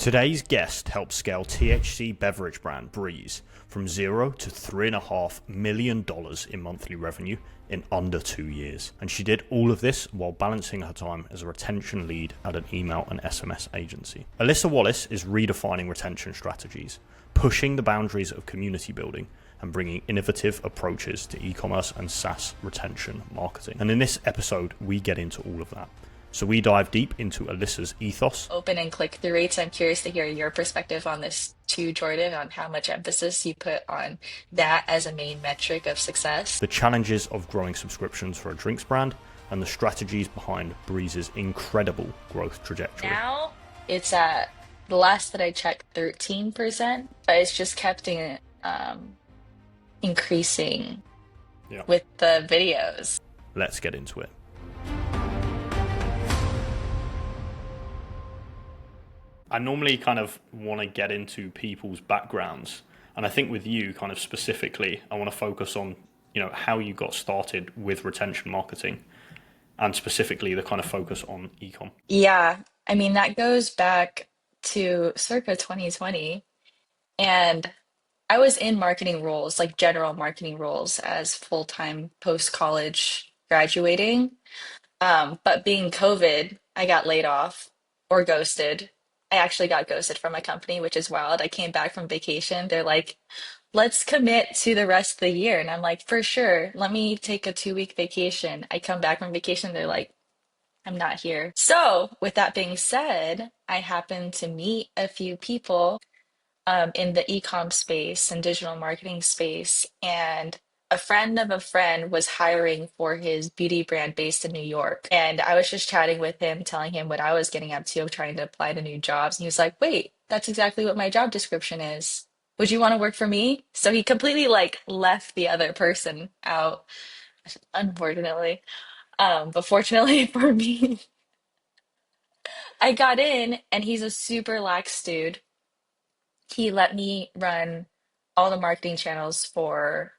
Today's guest helped scale THC Beverage brand Breeze from $0 to $3.5 million in monthly revenue in under 2 years. And she did all of this while balancing her time as a retention lead at an email and SMS agency. Alyssa Wallace is redefining retention strategies, pushing the boundaries of community building, and bringing innovative approaches to e-commerce and SaaS retention marketing. And in this episode, we get into all of that. So we dive deep into Alyssa's ethos. Open and click-through rates. I'm curious to hear your perspective on this too, Jordan, on how much emphasis you put on that as a main metric of success. The challenges of growing subscriptions for a drinks brand and the strategies behind Breeze's incredible growth trajectory. Now it's at, the last that I checked, 13%, but it's just kept increasing with the videos. Let's get into it. I normally kind of want to get into people's backgrounds. And I think with you kind of specifically, I want to focus on, how you got started with retention marketing and specifically the kind of focus on e-com. Yeah, I mean, that goes back to circa 2020. And I was in marketing roles, like general marketing roles as full-time post-college graduating. But being COVID, I got laid off or ghosted. I actually got ghosted from my company, which is wild. I came back from vacation. They're like, let's commit to the rest of the year. And I'm like, for sure, let me take a 2-week vacation. I come back from vacation. They're like, I'm not here. So with that being said, I happened to meet a few people in the e-com space and digital marketing space. And a friend of a friend was hiring for his beauty brand based in New York. And I was just chatting with him, telling him what I was getting up to, trying to apply to new jobs. And he was like, wait, that's exactly what my job description is. Would you want to work for me? So he completely left the other person out, unfortunately. But fortunately for me, I got in and he's a super lax dude. He let me run all the marketing channels for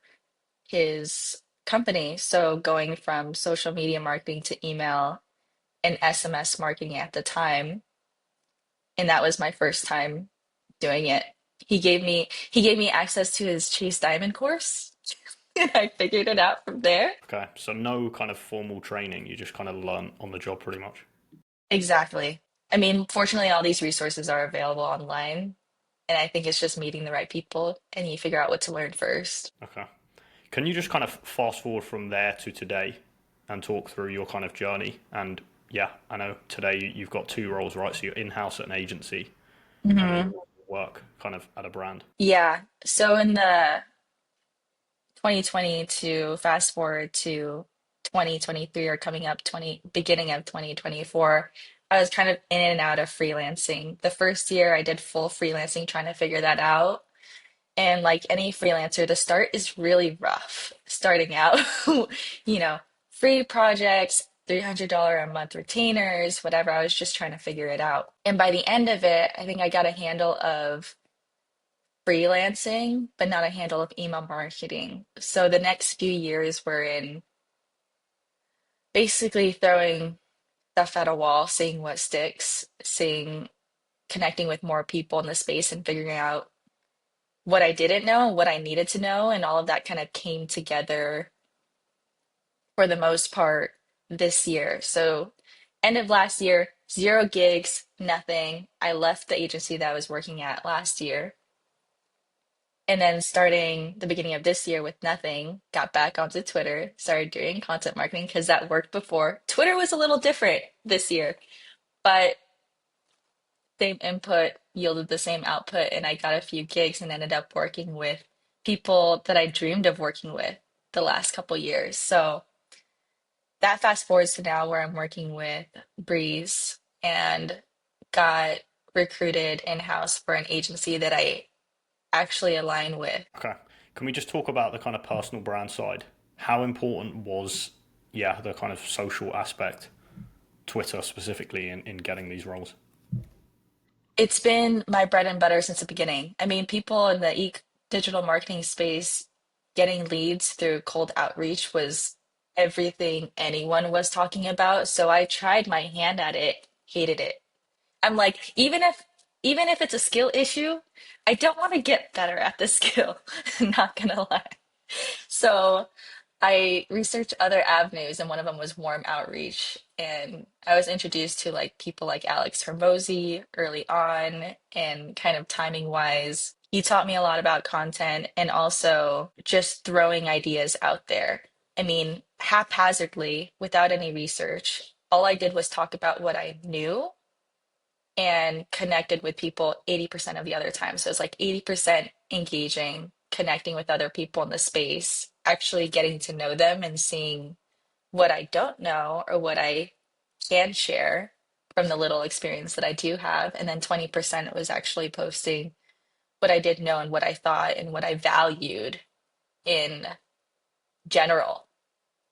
his company. So going from social media marketing to email and SMS marketing at the time. And that was my first time doing it. He gave me access to his Chase Diamond course. And I figured it out from there. Okay, so no kind of formal training, you just kind of learn on the job pretty much. Exactly. I mean, fortunately, all these resources are available online. And I think it's just meeting the right people and you figure out what to learn first. Okay. Can you just kind of fast forward from there to today and talk through your kind of journey? And yeah, I know today you've got 2 roles, right? So you're in-house at an agency and then work kind of at a brand. Yeah. So in the 2020 to fast forward to 2023 or coming up beginning of 2024, I was kind of in and out of freelancing. The first year I did full freelancing, trying to figure that out. And like any freelancer, the start is really rough starting out. You know, free projects, $300 a month retainers, whatever. I was just trying to figure it out. And by the end of it, I think I got a handle of freelancing, but not a handle of email marketing. So the next few years were in basically throwing stuff at a wall, seeing what sticks, connecting with more people in the space and figuring out what I didn't know, what I needed to know, and all of that kind of came together for the most part this year. So end of last year, 0 gigs, nothing. I left the agency that I was working at last year. And then starting the beginning of this year with nothing, got back onto Twitter, started doing content marketing because that worked before. Twitter was a little different this year, but same input yielded the same output. And I got a few gigs and ended up working with people that I dreamed of working with the last couple years. So that fast forwards to now where I'm working with Breeze and got recruited in-house for an agency that I actually align with. Okay. Can we just talk about the kind of personal brand side? How important was, the kind of social aspect, Twitter specifically, in getting these roles? It's been my bread and butter since the beginning. I mean, people in the digital marketing space getting leads through cold outreach was everything anyone was talking about. So I tried my hand at it, hated it. I'm like, even if even if it's a skill issue, I don't want to get better at the skill. Not gonna lie. So I researched other avenues, and one of them was warm outreach. And I was introduced to like people like Alex Hermosi early on, and kind of timing wise, he taught me a lot about content and also just throwing ideas out there. I mean, haphazardly, without any research, all I did was talk about what I knew and connected with people 80% of the other time. So it's like 80% engaging, connecting with other people in the space, actually getting to know them and seeing what I don't know or what I can share from the little experience that I do have. And then 20% was actually posting what I did know and what I thought and what I valued in general.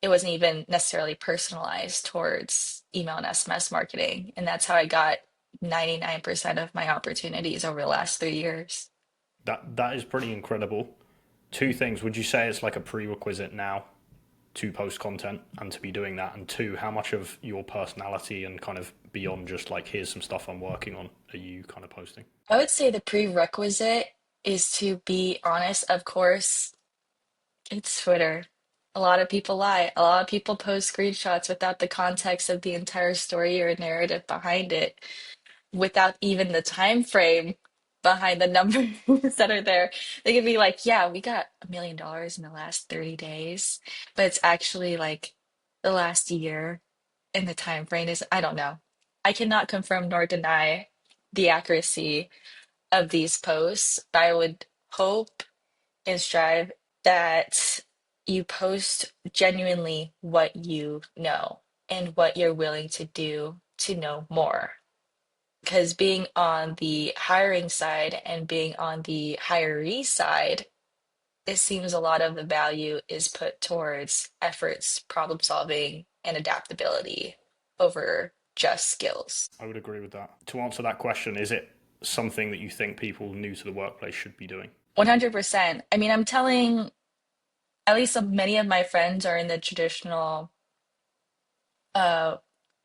It wasn't even necessarily personalized towards email and SMS marketing. And that's how I got 99% of my opportunities over the last 3 years. That is pretty incredible. Two things. Would you say it's like a prerequisite now to post content and to be doing that? And two, how much of your personality and kind of beyond just like here's some stuff I'm working on are you kind of posting? I would say the prerequisite is to be honest. Of course, it's Twitter. A lot of people lie. A lot of people post screenshots without the context of the entire story or narrative behind it, without even the time frame behind the numbers that are there. They could be like, yeah, we got $1 million in the last 30 days, but it's actually like the last year, and the time frame is, I don't know. I cannot confirm nor deny the accuracy of these posts, but I would hope and strive that you post genuinely what you know and what you're willing to do to know more. Because being on the hiring side and being on the hiree side, it seems a lot of the value is put towards efforts, problem solving, and adaptability over just skills. I would agree with that. To answer that question, is it something that you think people new to the workplace should be doing? 100%. I mean, I'm telling at least many of my friends are in the traditional uh,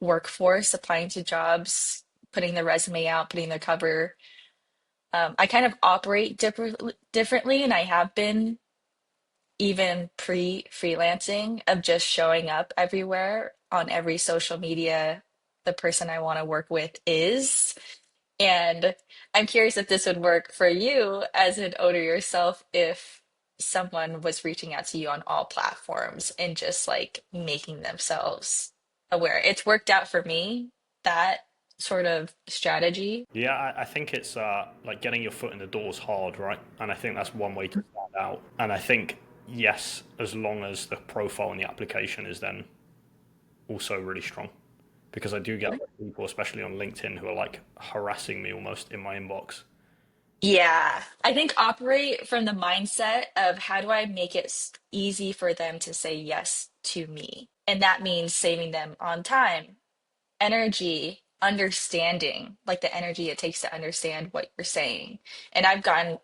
workforce, applying to jobs, putting their resume out, putting their cover. I kind of operate differently, and I have been even pre-freelancing of just showing up everywhere on every social media the person I want to work with is. And I'm curious if this would work for you as an owner yourself, if someone was reaching out to you on all platforms and just like making themselves aware. It's worked out for me, that sort of strategy. Yeah, I think it's like getting your foot in the door is hard, right? And I think that's one way to stand out. And I think, yes, as long as the profile and the application is then also really strong. Because I do get people, especially on LinkedIn, who are like harassing me almost in my inbox. Yeah, I think operate from the mindset of how do I make it easy for them to say yes to me? And that means saving them on time, energy, understanding, like the energy it takes to understand what you're saying. And I've gotten,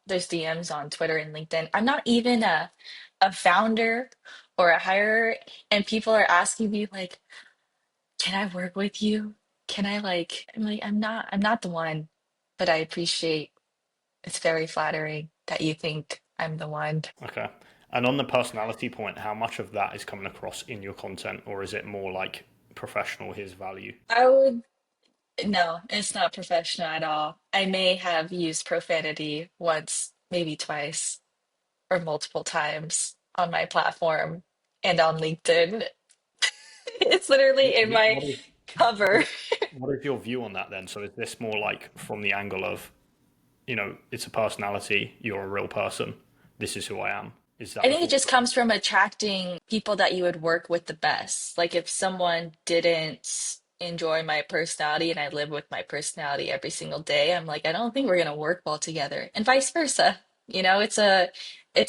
there's DMs on Twitter and LinkedIn. I'm not even a founder or a hirer, and people are asking me like, "Can I work with you? Can I like?" I'm like, I'm not the one, but I appreciate, it's very flattering that you think I'm the one. Okay. And on the personality point, how much of that is coming across in your content, or is it more like professional, his value? I would, no, it's not professional at all. I may have used profanity once, maybe twice, or multiple times on my platform and on LinkedIn. It's literally in my What is, cover. what is your view on that then? So is this more like from the angle of, it's a personality, you're a real person, this is who I am? Is that I the think it thought? just comes from attracting people that you would work with the best. Like if someone didn't enjoy my personality and I live with my personality every single day, I'm like, I don't think we're gonna work well together. And vice versa. It's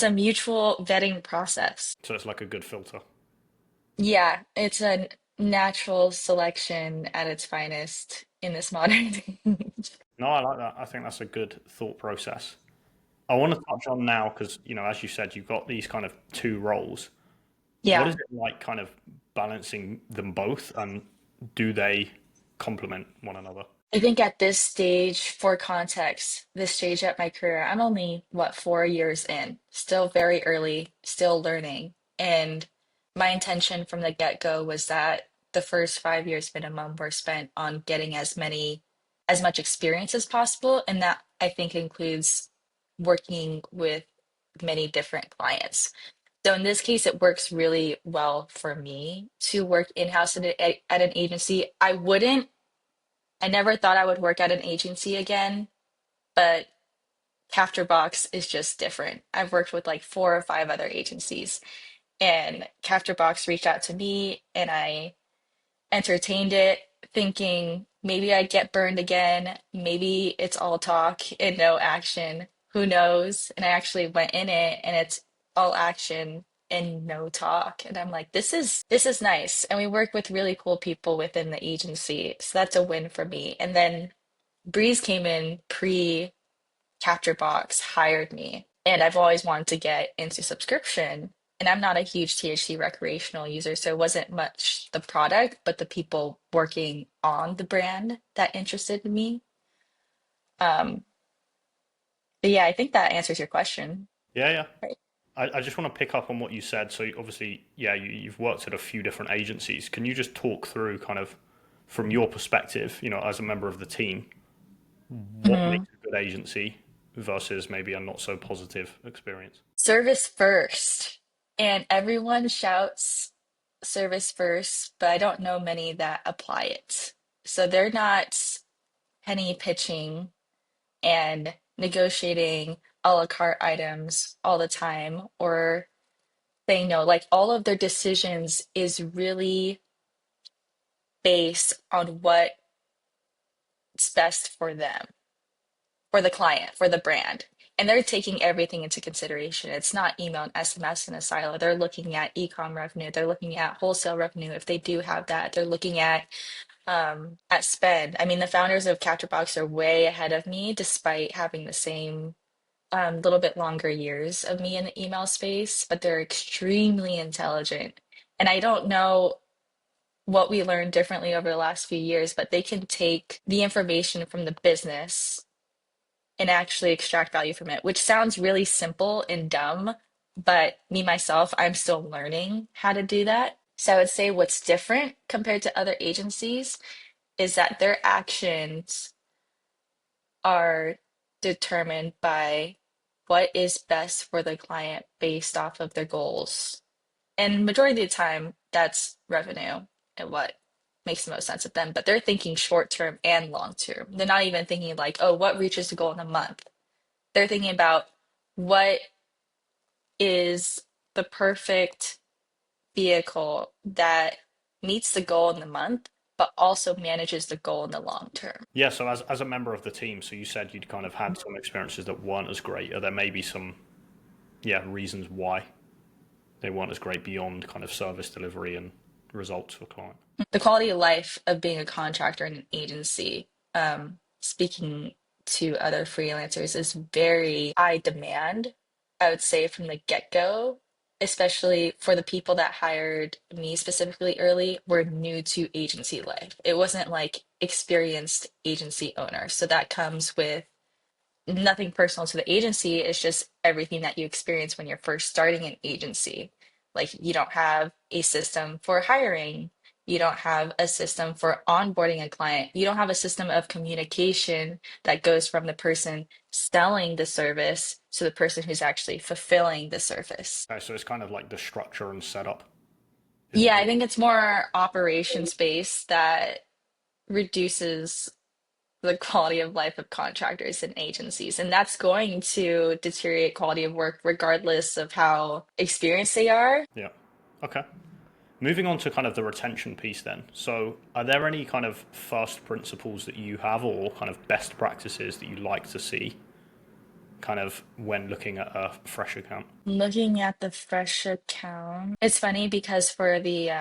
a mutual vetting process. So it's like a good filter. Yeah, it's a natural selection at its finest in this modern age. No, I like that. I think that's a good thought process. I want to touch on now because, as you said, you've got these kind of two roles. What Yeah. is it like kind of balancing them both and do they complement one another? I think at this stage, for context, this stage at my career, I'm only, what, 4 years in, still very early, still learning. And my intention from the get-go was that the first 5 years minimum were spent on getting as much experience as possible. And that I think includes working with many different clients. So in this case, it works really well for me to work in-house at an agency. I never thought I would work at an agency again, but Capturebox is just different. I've worked with like 4 or 5 other agencies, and Capturebox reached out to me, and I entertained it, thinking maybe I'd get burned again. Maybe it's all talk and no action. Who knows? And I actually went in it, and it's all action and no talk. And I'm like, this is nice. And we work with really cool people within the agency, so that's a win for me. And then Breeze came in pre Capture Box, hired me, and I've always wanted to get into subscription. And I'm not a huge THC recreational user, so it wasn't much the product, but the people working on the brand that interested me. Um, but yeah, I think that answers your question. Yeah, yeah. Right. I just want to pick up on what you said. So obviously, yeah, you've worked at a few different agencies. Can you just talk through kind of from your perspective, as a member of the team, what Mhm. makes a good agency versus maybe a not so positive experience? Service first. And everyone shouts service first, but I don't know many that apply it. So they're not penny pitching and negotiating a la carte items all the time or saying no. Like all of their decisions is really based on what's best for them, for the client, for the brand. And they're taking everything into consideration. It's not email and SMS in a silo. They're looking at e-com revenue. They're looking at wholesale revenue if they do have that. They're looking at spend. I mean, the founders of Capturebox are way ahead of me, despite having the same little bit longer years of me in the email space, but they're extremely intelligent. And I don't know what we learned differently over the last few years, but they can take the information from the business and actually extract value from it, which sounds really simple and dumb, but me myself, I'm still learning how to do that. So I would say what's different compared to other agencies is that their actions are determined by what is best for the client based off of their goals. And majority of the time, that's revenue and what makes the most sense of them. But they're thinking short term and long term. They're not even thinking like, oh, what reaches the goal in a month? They're thinking about what is the perfect vehicle that meets the goal in the month, but also manages the goal in the long term. Yeah, so as a member of the team, so you said you'd kind of had some experiences that weren't as great. Are there maybe some, yeah, reasons why they weren't as great beyond kind of service delivery and results for client? The quality of life of being a contractor in an agency, speaking to other freelancers, is very high demand, I would say, from the get-go, especially for the people that hired me specifically early, were new to agency life. It wasn't like experienced agency owners. So that comes with nothing personal to the agency. It's just everything that you experience when you're first starting an agency. Like you don't have a system for hiring. You don't have a system for onboarding a client. You don't have a system of communication that goes from the person selling the service to the person who's actually fulfilling the service. Okay, so it's kind of like the structure and setup Yeah, isn't I good. think it's more operations based that reduces the quality of life of contractors and agencies. And that's going to deteriorate quality of work regardless of how experienced they are. Yeah. Okay. Moving on to kind of the retention piece then. So, are there any kind of first principles that you have or kind of best practices that you like to see kind of when looking at a fresh account? Looking at the fresh account, it's funny because for the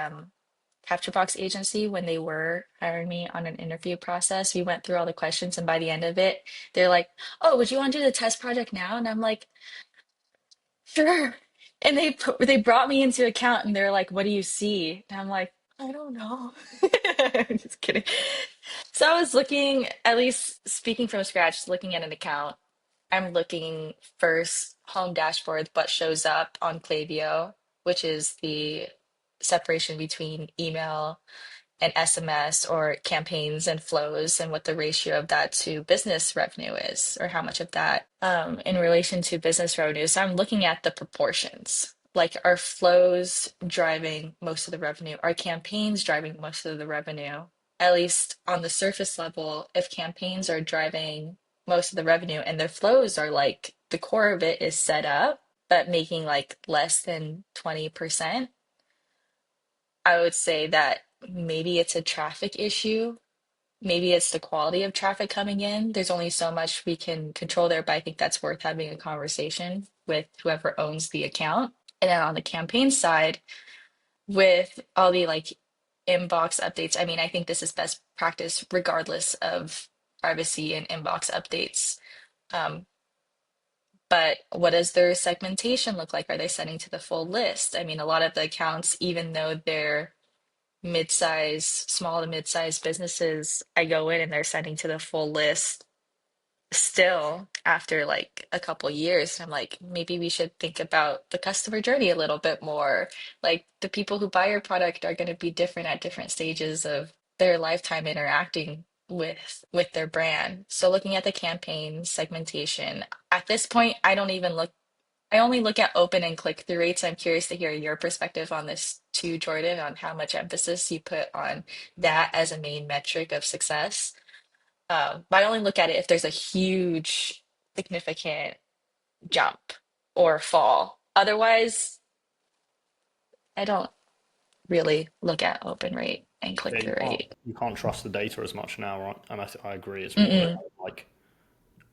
Capturebox agency, when they were hiring me on an interview process, we went through all the questions, and by the end of it, they're like, "Oh, would you want to do the test project now?" And I'm like, "Sure." And they brought me into account, and they're like, "What do you see?" And I'm like, I don't know. I'm just kidding. So I was looking, at least speaking from scratch, looking at an account. I'm looking first home dashboard, what shows up on Klaviyo, which is the separation between email and SMS or campaigns and flows and what the ratio of that to business revenue is, or how much of that in relation to business revenue. So I'm looking at the proportions. Like, are flows driving most of the revenue? Are campaigns driving most of the revenue? At least on the surface level, if campaigns are driving most of the revenue and their flows are like the core of it is set up, but making like less than 20%, I would say that maybe it's a traffic issue. Maybe it's the quality of traffic coming in. There's only so much we can control there, but I think that's worth having a conversation with whoever owns the account. And then on the campaign side, with all the like inbox updates, I mean, I think this is best practice regardless of privacy and inbox updates. Um, but what does their segmentation look like? Are they sending to the full list? I mean, a lot of the accounts, even though they're mid-size, small to mid-size businesses, I go in and they're sending to the full list still after like a couple years. And I'm like, maybe we should think about the customer journey a little bit more. Like, the people who buy your product are going to be different at different stages of their lifetime interacting with their brand. So looking at the campaign segmentation, at this point, I only look at open and click-through rates. I'm curious to hear your perspective on this too, Jordan, on how much emphasis you put on that as a main metric of success. But I only look at it if there's a huge, significant jump or fall. Otherwise, I don't really look at open rate and Yeah, click-through rate. you can't trust the data as much now, right? And I agree. It's more Mm-mm. about, like,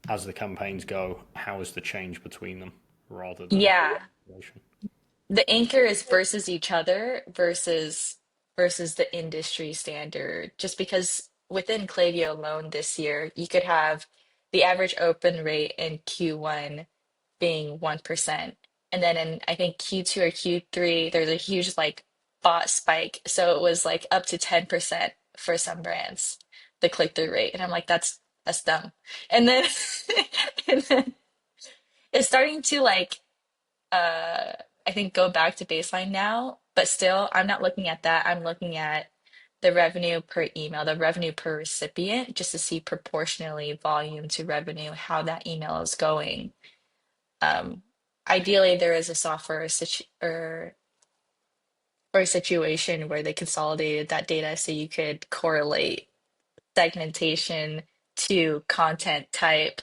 as the campaigns go, how is the change between them rather than Yeah, information. the anchor is versus each other versus the industry standard. Just because within Klaviyo alone this year, you could have the average open rate in Q1 being 1%. And then in I think Q2 or Q3, there's a huge like bot spike. So it was like up to 10% for some brands, the click-through rate. And I'm like, that's dumb. And then and then it's starting to like uh I think go back to baseline now, but still I'm not looking at that. I'm looking at the revenue per email, the revenue per recipient, just to see proportionally volume to revenue, how that email is going. Um, Ideally, there is a software or a situation where they consolidated that data so you could correlate segmentation to content type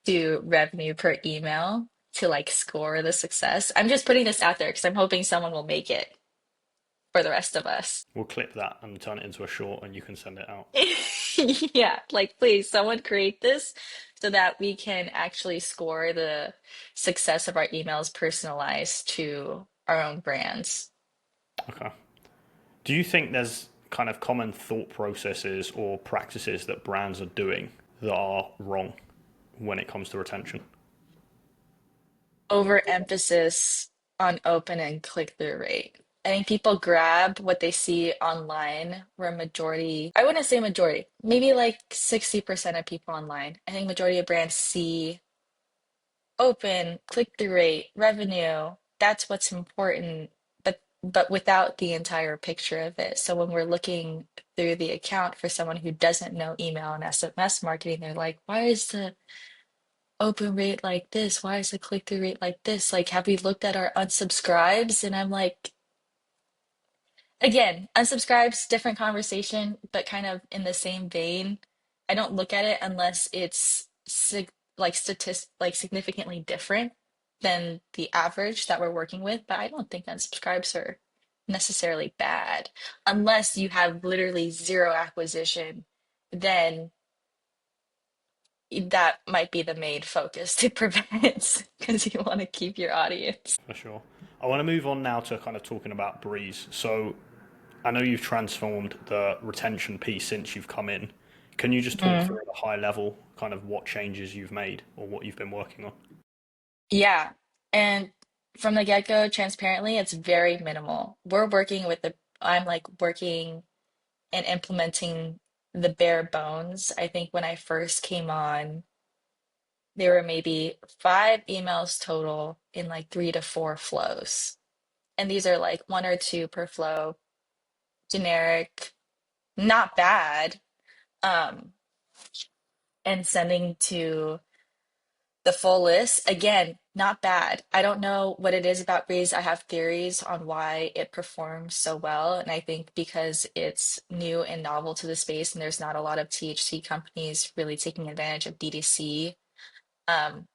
to revenue per email to like score the success. I'm just putting this out there because I'm hoping someone will make it for the rest of us. We'll clip that and turn it into a short, and you can send it out. Yeah, like please, someone create this so that we can actually score the success of our emails personalized to our own brands. Okay. Do you think there's kind of common thought processes or practices that brands are doing that are wrong when it comes to retention? Overemphasis on open and click-through rate. I think people grab what they see online, where majority, I wouldn't say majority, maybe like 60% of people online. I think majority of brands see open, click-through rate, revenue. That's what's important, but without the entire picture of it. So when we're looking through the account for someone who doesn't know email and SMS marketing, they're like, why is the open rate like this? Why is the click-through rate like this? Like, have we looked at our unsubscribes? And I'm like, again, unsubscribes, different conversation, but kind of in the same vein. I don't look at it unless it's like significantly different than the average that we're working with. But I don't think unsubscribes are necessarily bad unless you have literally zero acquisition. Then that might be the main focus to prevent because you want to keep your audience. For sure. I want to move on now to kind of talking about Breeze. So I know you've transformed the retention piece since you've come in. Can you just talk Mm. through at a high level kind of what changes you've made or what you've been working on? Yeah. And from the get-go, transparently, it's very minimal. We're working with I'm like working and implementing the bare bones. I think when I first came on, there were maybe 5 emails total in like 3 to 4 flows. And these are like 1 or 2 per flow, generic, not bad. Um, and sending to the full list, again, not bad. I don't know what it is about Breeze. I have theories on why it performs so well. And I think because it's new and novel to the space, and there's not a lot of THC companies really taking advantage of DTC, um,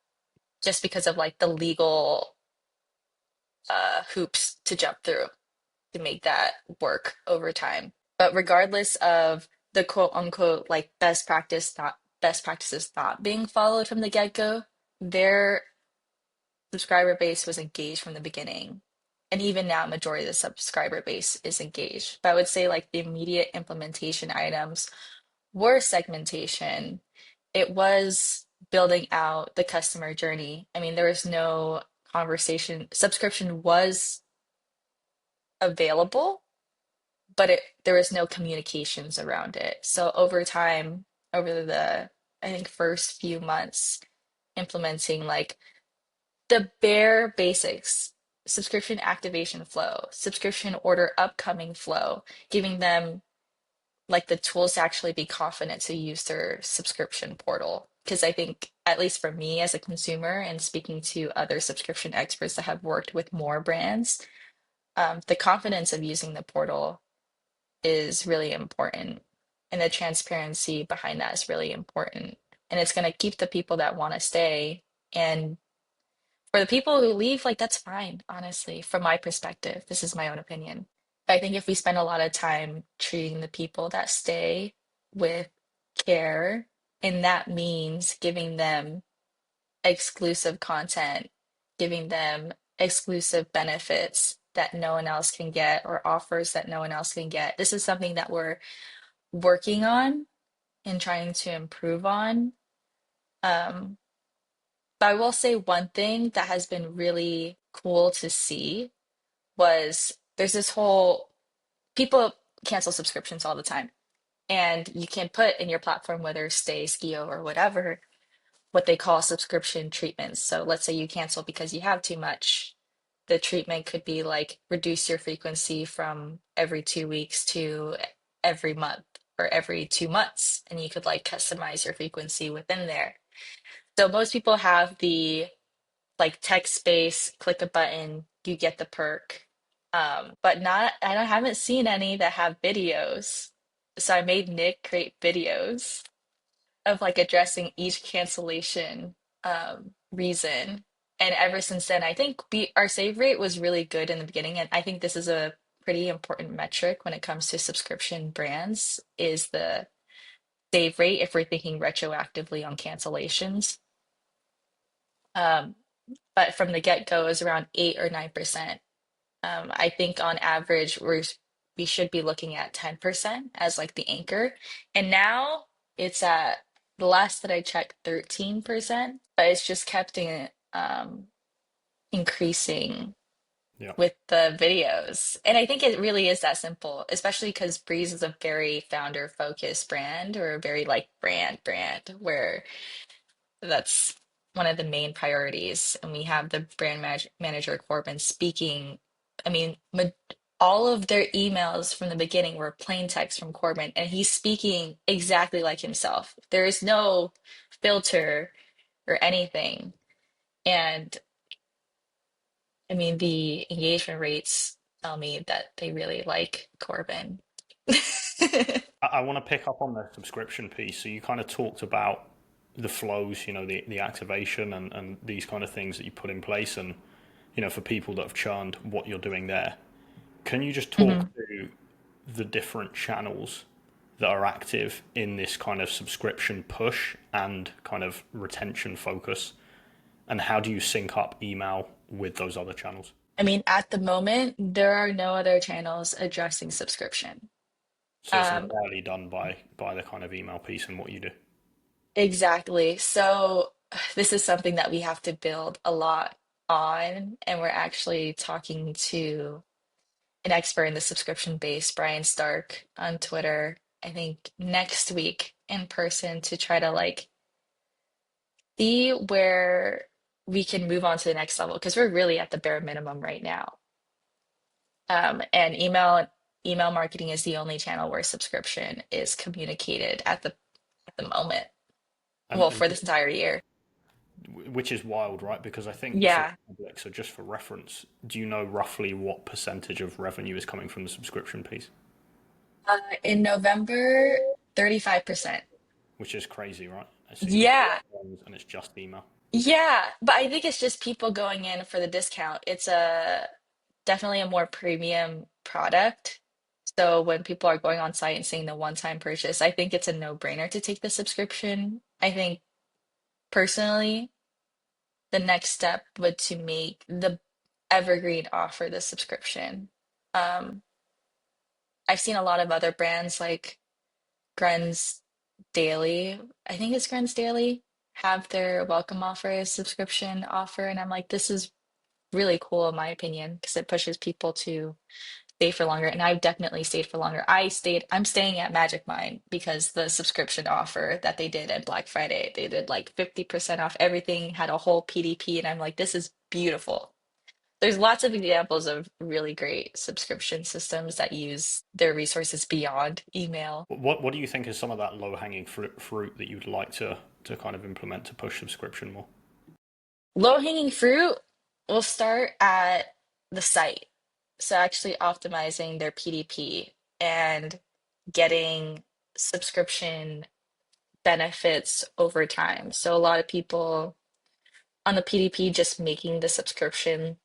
just because of like the legal hoops to jump through to make that work over time. But regardless of the quote unquote like best practices not being followed from the get-go, their subscriber base was engaged from the beginning. And even now, majority of the subscriber base is engaged. But I would say like the immediate implementation items were segmentation. It was building out the customer journey. I mean, there was no conversation. Subscription was available, but there was no communications around it. So over time, over the I think first few months, implementing like the bare basics, subscription activation flow, subscription order upcoming flow, giving them like the tools to actually be confident to use their subscription portal. Because I think, at least for me as a consumer and speaking to other subscription experts that have worked with more brands, the confidence of using the portal is really important. And the transparency behind that is really important. And it's going to keep the people that want to stay. And for the people who leave, like that's fine, honestly, from my perspective. This is my own opinion. But I think if we spend a lot of time treating the people that stay with care, and that means giving them exclusive content, giving them exclusive benefits that no one else can get, or offers that no one else can get. This is something that we're working on and trying to improve on. Um, but I will say one thing that has been really cool to see was there's this whole people cancel subscriptions all the time. And you can put in your platform, whether stay, skio, or whatever, what they call subscription treatments. So let's say you cancel because you have too much. The treatment could be like reduce your frequency from every 2 weeks to every month or every 2 months. And you could like customize your frequency within there. So most people have the like text space, click a button, you get the perk. But not, I haven't seen any that have videos. So I made Nick create videos of like addressing each cancellation reason. And ever since then, I think our save rate was really good in the beginning. And I think this is a pretty important metric when it comes to subscription brands is the save rate if we're thinking retroactively on cancellations. Um, but from the get-go is around 8 or 9%. I think on average we should be looking at 10% as like the anchor. And now it's at the last that I checked 13%, but it's just kept increasing Yeah. with the videos. And I think it really is that simple, especially because Breeze is a very founder focused brand or a very like brand where that's one of the main priorities. And we have the manager Corbin speaking. I mean, all of their emails from the beginning were plain text from Corbin, and he's speaking exactly like himself. There is no filter or anything. And I mean, the engagement rates tell me that they really like Corbin. I want to pick up on the subscription piece. So you kind of talked about the flows, the activation and these kind of things that you put in place and, for people that have churned what you're doing there. Can you just talk Mhm. to the different channels that are active in this kind of subscription push and kind of retention focus? And how do you sync up email with those other channels? I mean, at the moment, there are no other channels addressing subscription. So it's Um, entirely done by the kind of email piece and what you do. exactly. So this is something that we have to build a lot on, and we're actually talking to an expert in the subscription base, Brian Stark, on Twitter, I think next week in person to try to like see where we can move on to the next level because we're really at the bare minimum right now. And email marketing is the only channel where subscription is communicated at the moment. Well, And for this entire year. which is wild, right? Because I think for Yeah. public, so just for reference, do you know roughly what percentage of revenue is coming from the subscription piece? In November, 35%. Which is crazy, right? So you've got Yeah. phones and it's just email. Yeah, but I think it's just people going in for the discount. It's a definitely a more premium product. So when people are going on site and seeing the one-time purchase, I think it's a no-brainer to take the subscription. I think personally, the next step would to make the evergreen offer the subscription. Um, I've seen a lot of other brands like Gren's Daily, I think it's Gren's Daily, have their welcome offer as subscription offer, and I'm like, this is really cool in my opinion because it pushes people to stay for longer. And I've definitely stayed for longer. I'm staying at Magic Mind because the subscription offer that they did at Black Friday, they did like 50% off everything, had a whole PDP, and I'm like, this is beautiful. There's lots of examples of really great subscription systems that use their resources beyond email. What do you think is some of that low hanging fruit that you'd like to kind of implement to push subscription more? Low-hanging fruit will start at the site. So actually optimizing their PDP and getting subscription benefits over time. So a lot of people on the PDP just making the subscription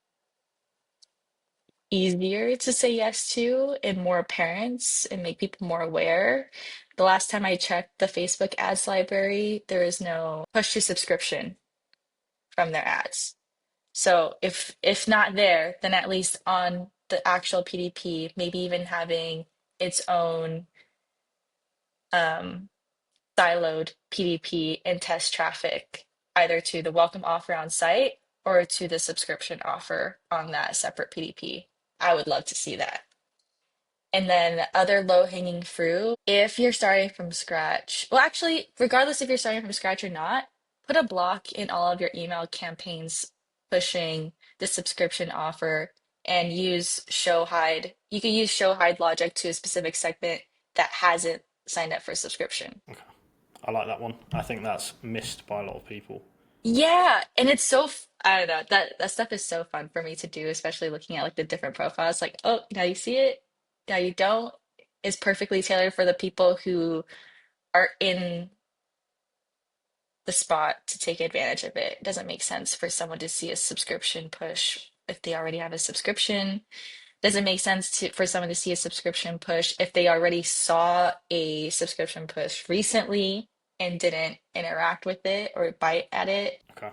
easier to say yes to and more apparent and make people more aware. The last time I checked the Facebook ads library, there is no push to subscription from their ads. So if not there, then at least on the actual PDP, maybe even having its own um, siloed PDP and test traffic either to the welcome offer on site or to the subscription offer on that separate PDP. I would love to see that. And then other low-hanging fruit, if you're starting from scratch, well, actually, regardless if you're starting from scratch or not, put a block in all of your email campaigns pushing the subscription offer and use show hide. You can use show hide logic to a specific segment that hasn't signed up for subscription. Okay. I like that one. I think that's missed by a lot of people. Yeah, and it's so I don't know, that stuff is so fun for me to do, especially looking at like the different profiles. Like, oh, now you see it, now you don't. Is perfectly tailored for the people who are in the spot to take advantage of it. It doesn't make sense for someone to see a subscription push if they already have a subscription. Doesn't make sense for someone to see a subscription push if they already saw a subscription push recently and didn't interact with it or bite at it. Okay.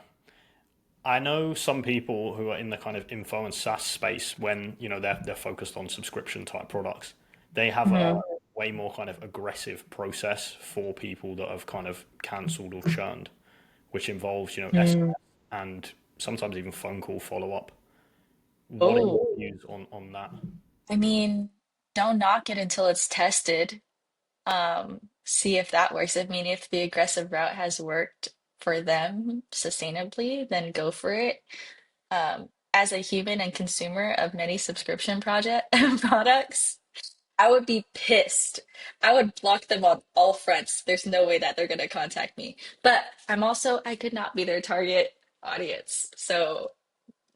I know some people who are in the kind of info and SaaS space when they're focused on subscription type products. They have a Mhm. way more kind of aggressive process for people that have kind of cancelled or churned, which involves Mm. SMS and sometimes even phone call follow up. What are Oh, your views on that? I mean, don't knock it until it's tested. See if that works. I mean, if the aggressive route has worked for them sustainably, then go for it. As a human and consumer of many subscription project products, I would be pissed. I would block them on all fronts. There's no way that they're going to contact me. But I could not be their target audience. So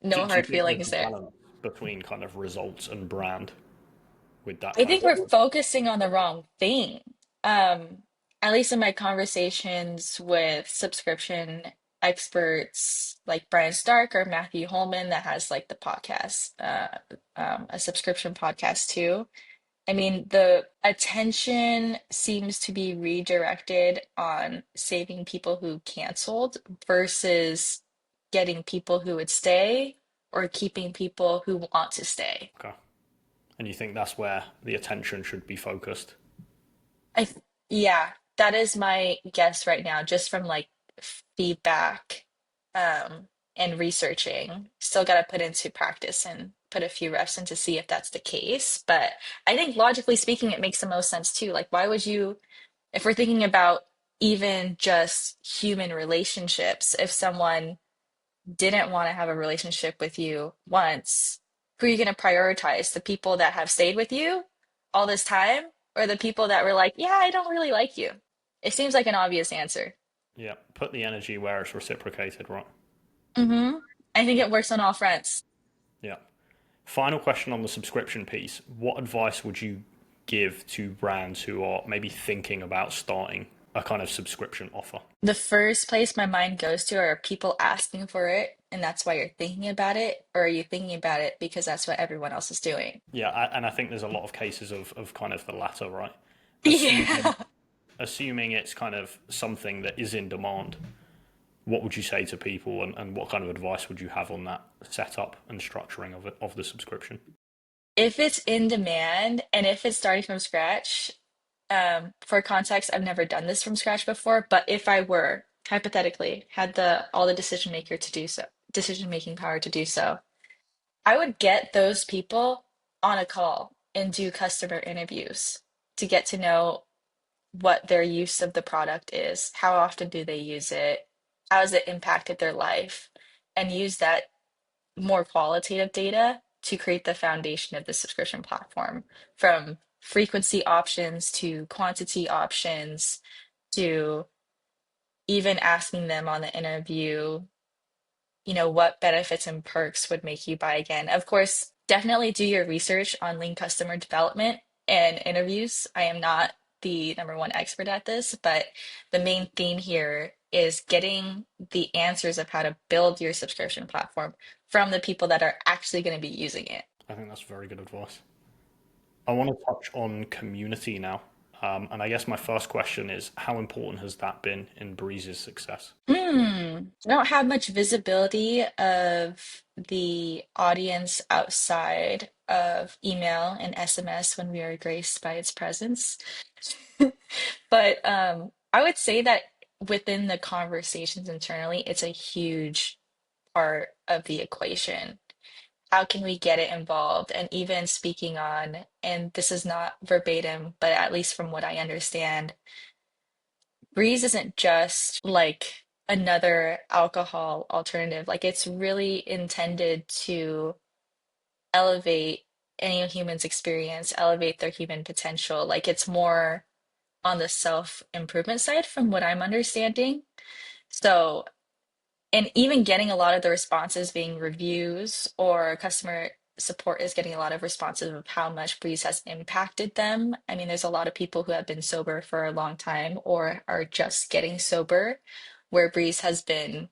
no Do you hard think there's feelings a there. balance between kind of results and brand with that I kind think of we're approach? focusing on the wrong thing. Um, at least in my conversations with subscription experts like Brian Stark or Matthew Holman that has like the podcast, a subscription podcast too. I mean, the attention seems to be redirected on saving people who canceled versus getting people who would stay or keeping people who want to stay. Okay. And you think that's where the attention should be focused? Yeah, that is my guess right now, just from like feedback. and researching. Still got to put into practice and put a few reps in to see if that's the case. But I think logically speaking, it makes the most sense too. Like, why would you, if we're thinking about even just human relationships, if someone didn't want to have a relationship with you once, who are you going to prioritize? The people that have stayed with you all this time, or the people that were like, yeah, I don't really like you? It seems like an obvious answer. Yeah, put the energy where it's reciprocated, right? Hmm. I think it works on all fronts. Yeah. Final question on the subscription piece. What advice would you give to brands who are maybe thinking about starting a kind of subscription offer? The first place my mind goes to are people asking for it, and that's why you're thinking about it, or are you thinking about it because that's what everyone else is doing? Yeah, and I think there's a lot of cases of kind of the latter, right? Assuming Yeah. assuming it's kind of something that is in demand, what would you say to people, and what kind of advice would you have on that setup and structuring of it, of the subscription? If it's in demand and if it's starting from scratch, for context, I've never done this from scratch before, but if I were hypothetically had the all the decision making power to do so, I would get those people on a call and do customer interviews to get to know what their use of the product is, how often do they use it, how has it impacted their life, and use that more qualitative data to create the foundation of the subscription platform, from frequency options to quantity options to even asking them on the interview, what benefits and perks would make you buy again. Of course, definitely do your research on lean customer development and interviews. I am not the number one expert at this, but the main theme here is getting the answers of how to build your subscription platform from the people that are actually going to be using it. I think that's very good advice. I want to touch on community now. And I guess my first question is, how important has that been in Breeze's success? I don't have much visibility of the audience outside of email and SMS when we are graced by its presence. But I would say that within the conversations internally, it's a huge part of the equation. How can we get it involved? And even speaking on, and this is not verbatim, but at least from what I understand, Breeze isn't just like another alcohol alternative. Like it's really intended to elevate any human's experience, elevate their human potential. Like it's more on the self-improvement side from what I'm understanding. So, and even getting a lot of the responses being reviews or customer support is getting a lot of responses of how much Breeze has impacted them. I mean, there's a lot of people who have been sober for a long time or are just getting sober, where Breeze has been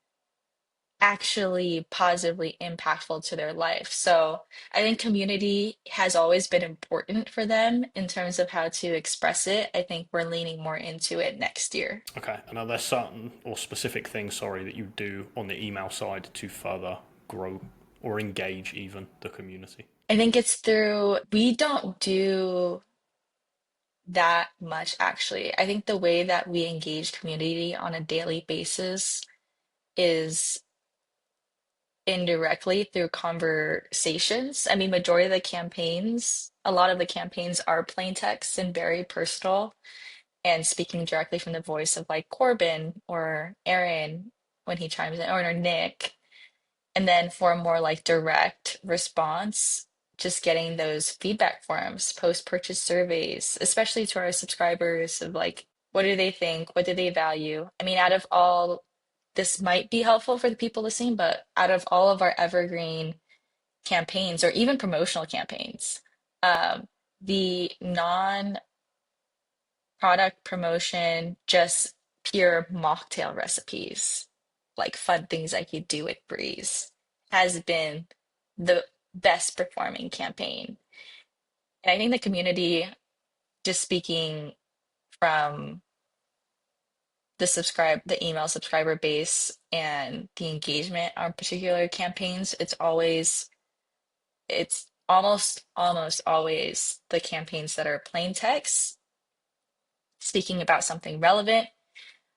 actually positively impactful to their life. So I think community has always been important for them in terms of how to express it. I think we're leaning more into it next year. Okay, and are there certain or specific things, sorry, that you do on the email side to further grow or engage even the community? I think it's through, we don't do that much actually. I think the way that we engage community on a daily basis is indirectly through conversations. I mean, majority of the campaigns, a lot of the campaigns are plain text and very personal and speaking directly from the voice of like Corbin or Aaron when he chimes in, or Nick. And then for a more like direct response, just getting those feedback forms, post-purchase surveys, especially to our subscribers of like, what do they think? What do they value? I mean, out of all, this might be helpful for the people listening, but out of all of our evergreen campaigns or even promotional campaigns, um, the non-product promotion, just pure mocktail recipes, like fun things I could do with Breeze, has been the best performing campaign. And I think the community, just speaking from the email subscriber base and the engagement on particular campaigns, it's almost always the campaigns that are plain text, speaking about something relevant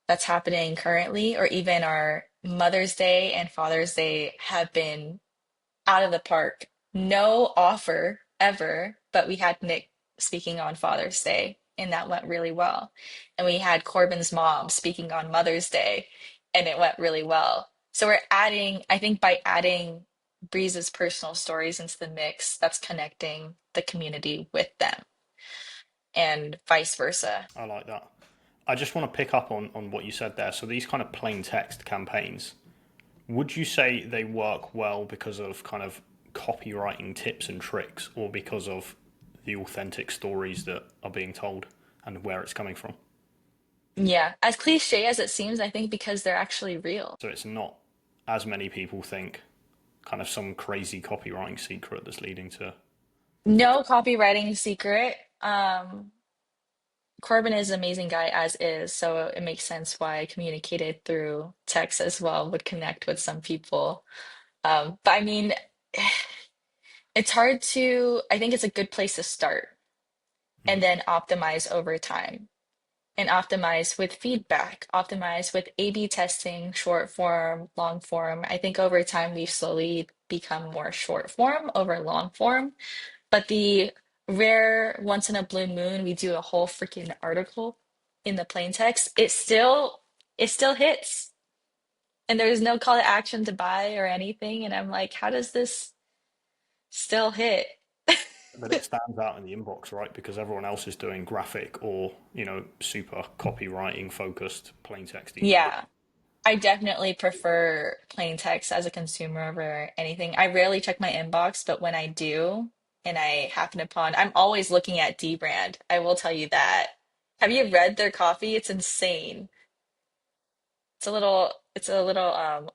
that's happening currently, or even our Mother's Day and Father's Day have been out of the park. No offer ever, but we had Nick speaking on Father's Day, and that went really well. And we had Corbin's mom speaking on Mother's Day, and it went really well. So we're adding, I think by adding Breeze's personal stories into the mix, that's connecting the community with them and vice versa. I like that. I just want to pick up on what you said there. So these kind of plain text campaigns, would you say they work well because of kind of copywriting tips and tricks, or because of the authentic stories that are being told and where it's coming from? Yeah, as cliche as it seems, I think because they're actually real. So it's not, as many people think, kind of some crazy copywriting secret that's leading to. No copywriting secret. Corbin is an amazing guy as is, so it makes sense why communicated through text as well would connect with some people. But I mean, it's hard to, I think it's a good place to start and then optimize over time and optimize with feedback, optimize with A/B testing, short form, long form. I think over time we've slowly become more short form over long form. But the rare once in a blue moon, we do a whole freaking article in the plain text. It still hits. And there's no call to action to buy or anything. And I'm like, how does this still hit? But it stands out in the inbox, right? Because everyone else is doing graphic or, super copywriting focused plain text email. Yeah, I definitely prefer plain text as a consumer over anything. I rarely check my inbox, but when I do, and I happen upon, I'm always looking at D brand. I will tell you that. Have you read their coffee? It's insane. It's a little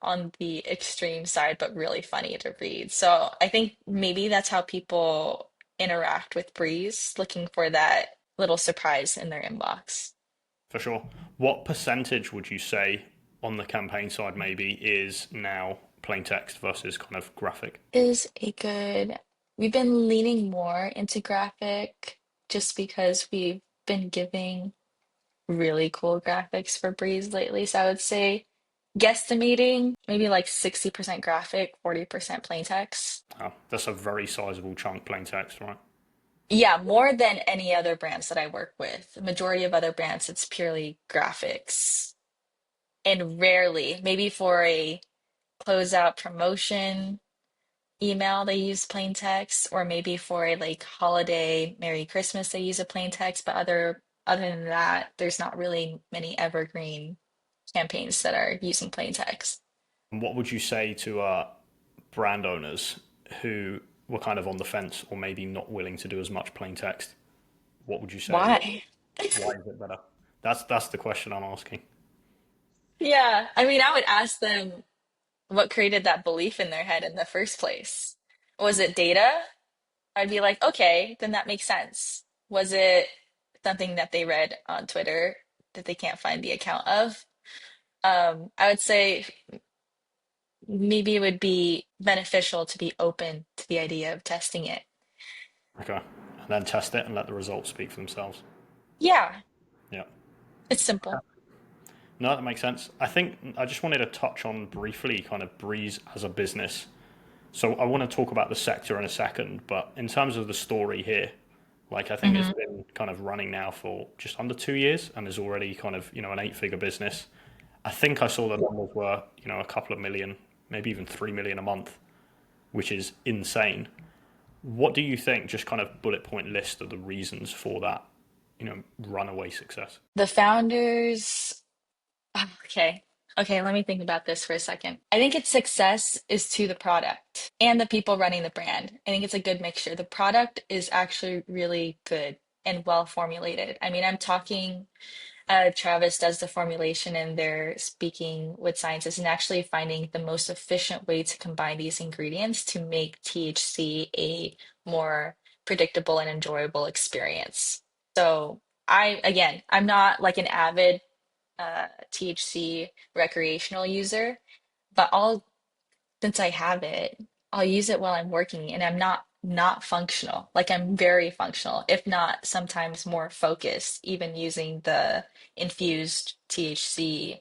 on the extreme side, but really funny to read. So I think maybe that's how people interact with Breeze, looking for that little surprise in their inbox. For sure. What percentage would you say on the campaign side maybe is now plain text versus kind of graphic? Is a good, we've been leaning more into graphic just because we've been giving really cool graphics for Breeze lately. So I would say guesstimating maybe like 60% graphic, 40% plain text. Oh, that's a very sizable chunk plain text, right? Yeah, more than any other brands that I work with. The majority of other brands, it's purely graphics. And rarely, maybe for a closeout promotion email, they use plain text, or maybe for a like holiday Merry Christmas, they use a plain text. But other than that, there's not really many evergreen campaigns that are using plain text. And what would you say to brand owners who were kind of on the fence or maybe not willing to do as much plain text? What would you say? Why? Why is it better? That's the question I'm asking. Yeah, I mean, I would ask them what created that belief in their head in the first place. Was it data? I'd be like, okay, then that makes sense. Was it something that they read on Twitter that they can't find the account of? I would say maybe it would be beneficial to be open to the idea of testing it. Okay. And then test it and let the results speak for themselves. Yeah, Yeah. it's simple. No, that makes sense. I think I just wanted to touch on briefly kind of Breeze as a business. So I want to talk about the sector in a second, but in terms of the story here, like I think it's Hmm. been kind of running now for just under 2 years and is already kind of, an eight-figure business. I think I saw the numbers were, a couple of million, maybe even 3 million a month, which is insane. What do you think, just kind of bullet point list of the reasons for that, runaway success? The founders, okay. Okay, let me think about this for a second. I think its success is to the product and the people running the brand. I think it's a good mixture. The product is actually really good and well formulated. I mean, I'm talking Travis does the formulation and they're speaking with scientists and actually finding the most efficient way to combine these ingredients to make THC a more predictable and enjoyable experience. So again, I'm not like an avid THC recreational user, but since I have it, I'll use it while I'm working and I'm not functional. Like I'm very functional, if not sometimes more focused, even using the infused THC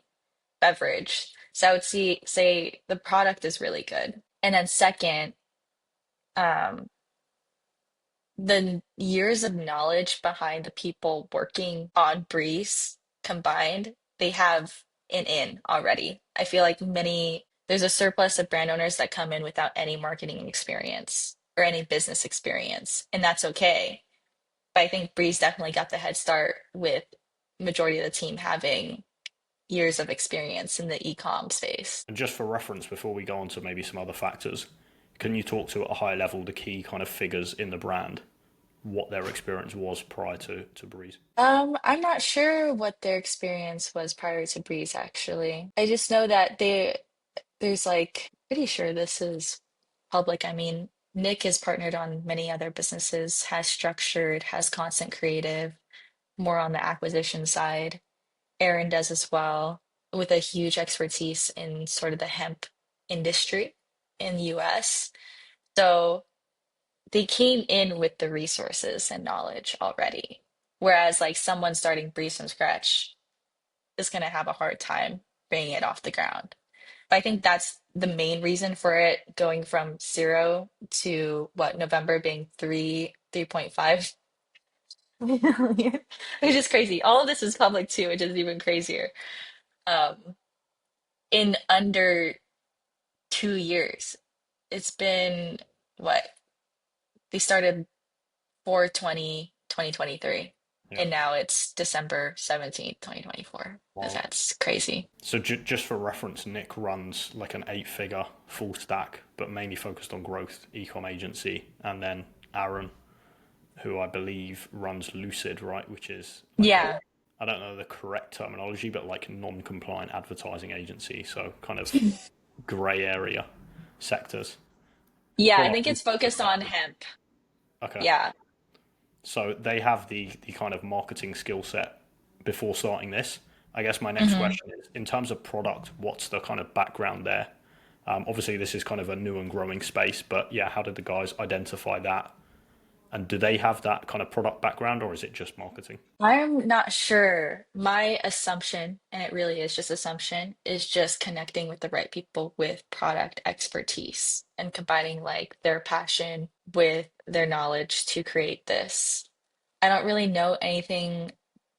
beverage. So I would say the product is really good. And then second, um, the years of knowledge behind the people working on Breeze combined, they have an in already. I feel like there's a surplus of brand owners that come in without any marketing experience or any business experience, and that's okay. But I think Breeze definitely got the head start with majority of the team having years of experience in the e-com space. And just for reference, before we go on to maybe some other factors, can you talk to at a high level the key kind of figures in the brand, what their experience was prior to Breeze? I'm not sure what their experience was prior to Breeze, actually. I just know that there's like pretty sure this is public. I mean, Nick is partnered on many other businesses, has structured, has constant creative, more on the acquisition side. Aaron does as well, with a huge expertise in sort of the hemp industry in the US. So they came in with the resources and knowledge already. Whereas like someone starting Breeze from scratch is going to have a hard time bringing it off the ground. But I think that's the main reason for it going from zero to what November being 3.5 million, which is crazy. All of this is public too, which is even crazier. Um, in under 2 years. It's been what? They started 4/20/2023, Yeah. and now it's December 17th, 2024. Wow. That's crazy. So just for reference, Nick runs like an eight-figure full stack, but mainly focused on growth e-com agency, and then Aaron, who I believe runs Lucid, right, which is like Yeah. I don't know the correct terminology, but like non-compliant advertising agency, so kind of grey area sectors. Yeah, I From think a it's focused on perspective. hemp. Okay. Yeah. So they have the kind of marketing skill set before starting this. I guess my next hmm question is, in terms of product, what's the kind of background there? Obviously, this is kind of a new and growing space, but yeah, how did the guys identify that? And do they have that kind of product background, or is it just marketing? I'm not sure. My assumption, and it really is just assumption, is just connecting with the right people with product expertise and combining like their passion with their knowledge to create this. I don't really know anything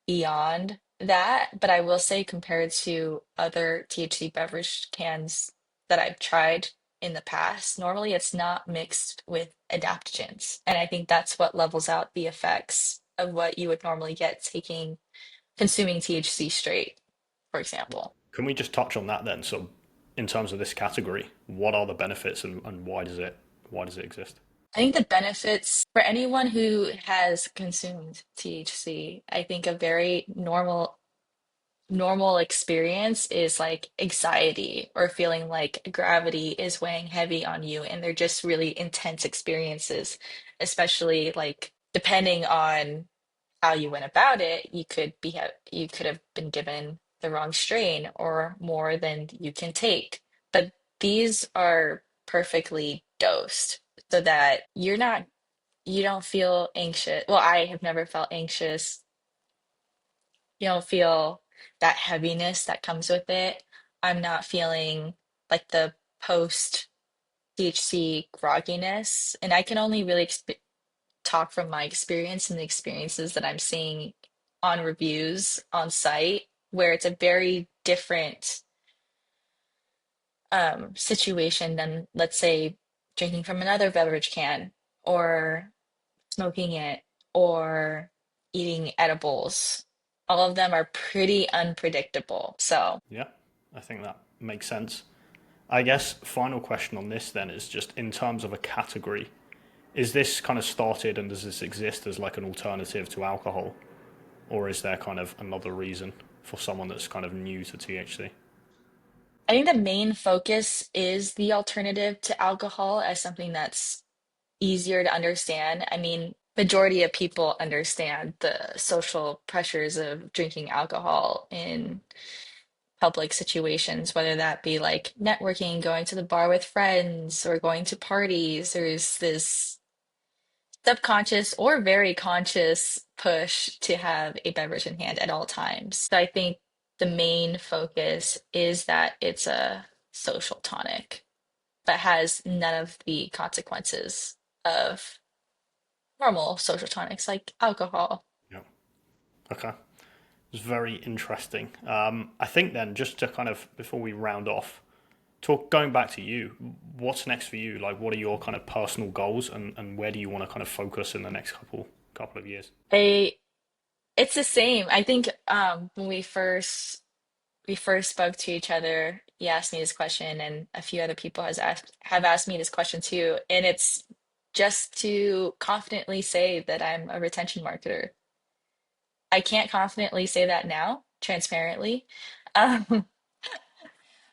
beyond that, but I will say compared to other THC beverage cans that I've tried in the past, normally it's not mixed with adaptogens. And I think that's what levels out the effects of what you would normally get consuming THC straight, for example. Can we just touch on that then? So, in terms of this category, what are the benefits and why does it exist? I think the benefits for anyone who has consumed THC, I think a very normal experience is like anxiety or feeling like gravity is weighing heavy on you, and they're just really intense experiences, especially like depending on how you went about it, you could have been given the wrong strain or more than you can take. But these are perfectly dosed so that you don't feel anxious. Well, I have never felt anxious. You don't feel that heaviness that comes with it. I'm not feeling like the post THC grogginess, and I can only really talk from my experience and the experiences that I'm seeing on reviews on site, where it's a very different situation than, let's say, drinking from another beverage can or smoking it or eating edibles. All of them are pretty unpredictable. So, Yeah, I think that makes sense. I guess final question on this then is just in terms of a category, is this kind of started and does this exist as like an alternative to alcohol, or is there kind of another reason for someone that's kind of new to THC? I think the main focus is the alternative to alcohol as something that's easier to understand. I mean, majority of people understand the social pressures of drinking alcohol in public situations, whether that be like networking, going to the bar with friends, or going to parties. There's this subconscious or very conscious push to have a beverage in hand at all times. So I think the main focus is that it's a social tonic, but has none of the consequences of normal social tonics like alcohol. Yeah. Okay. It's very interesting. I think then, just to kind of, before we round off, going back to you, what's next for you? Like, what are your kind of personal goals, and where do you want to kind of focus in the next couple of years? They, it's the same. I think when we first spoke to each other, he asked me this question, and a few other people have asked me this question too. And it's just to confidently say that I'm a retention marketer. I can't confidently say that now, transparently. Um,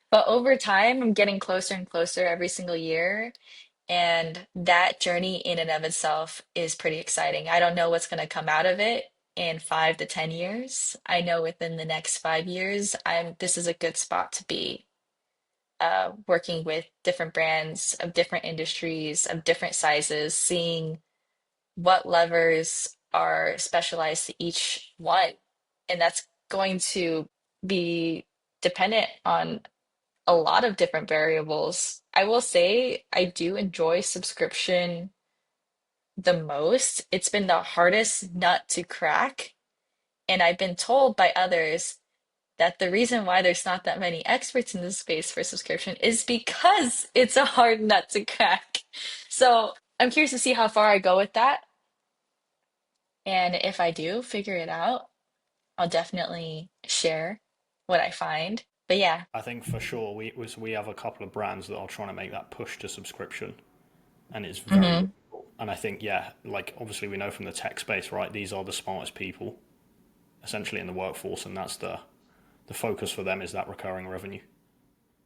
but over time, I'm getting closer and closer every single year. And that journey in and of itself is pretty exciting. I don't know what's going to come out of it in 5 to 10 years. I know within the next 5 years, this is a good spot to be, working with different brands of different industries, of different sizes, seeing what levers are specialized to each one. And that's going to be dependent on a lot of different variables. I will say I do enjoy subscription the most. It's been the hardest nut to crack. And I've been told by others that the reason why there's not that many experts in this space for subscription is because it's a hard nut to crack. So I'm curious to see how far I go with that. And if I do figure it out, I'll definitely share what I find. But yeah. I think for sure we have a couple of brands that are trying to make that push to subscription, and it's very Hmm. difficult. And I think, yeah, like obviously we know from the tech space, right? These are the smartest people essentially in the workforce, and that's the focus for them is that recurring revenue.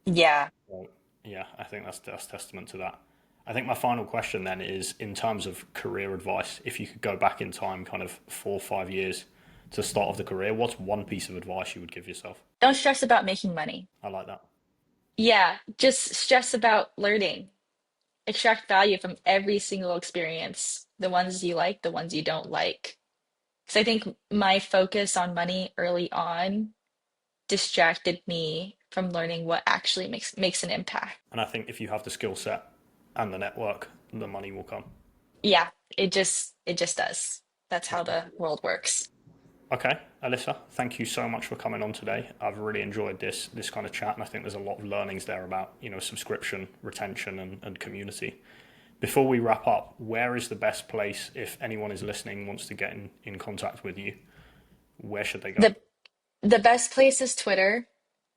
Yeah. So, yeah, I think that's testament to that. I think my final question then is, in terms of career advice, if you could go back in time, kind of 4 or 5 years to the start of the career, what's one piece of advice you would give yourself? Don't stress about making money. I like that. Yeah, just stress about learning. Extract value from every single experience, the ones you like, the ones you don't like. Because I think my focus on money early on distracted me from learning what actually makes an impact. And I think if you have the skill set and the network, the money will come. Yeah, it just does. That's how the world works. Okay, Alyssa, thank you so much for coming on today. I've really enjoyed this kind of chat, and I think there's a lot of learnings there about subscription, retention, and community. Before we wrap up, where is the best place if anyone is listening wants to get in contact with you? Where should they go? The the best place is Twitter.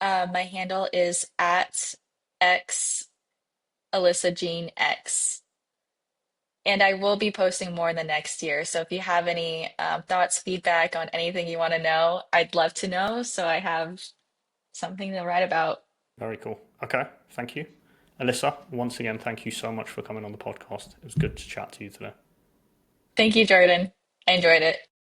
My handle is at X Alyssa Jean X. And I will be posting more in the next year. So if you have any thoughts, feedback on anything you want to know, I'd love to know. So I have something to write about. Very cool. Okay, thank you. Alyssa, once again, thank you so much for coming on the podcast. It was good to chat to you today. Thank you, Jordan. I enjoyed it.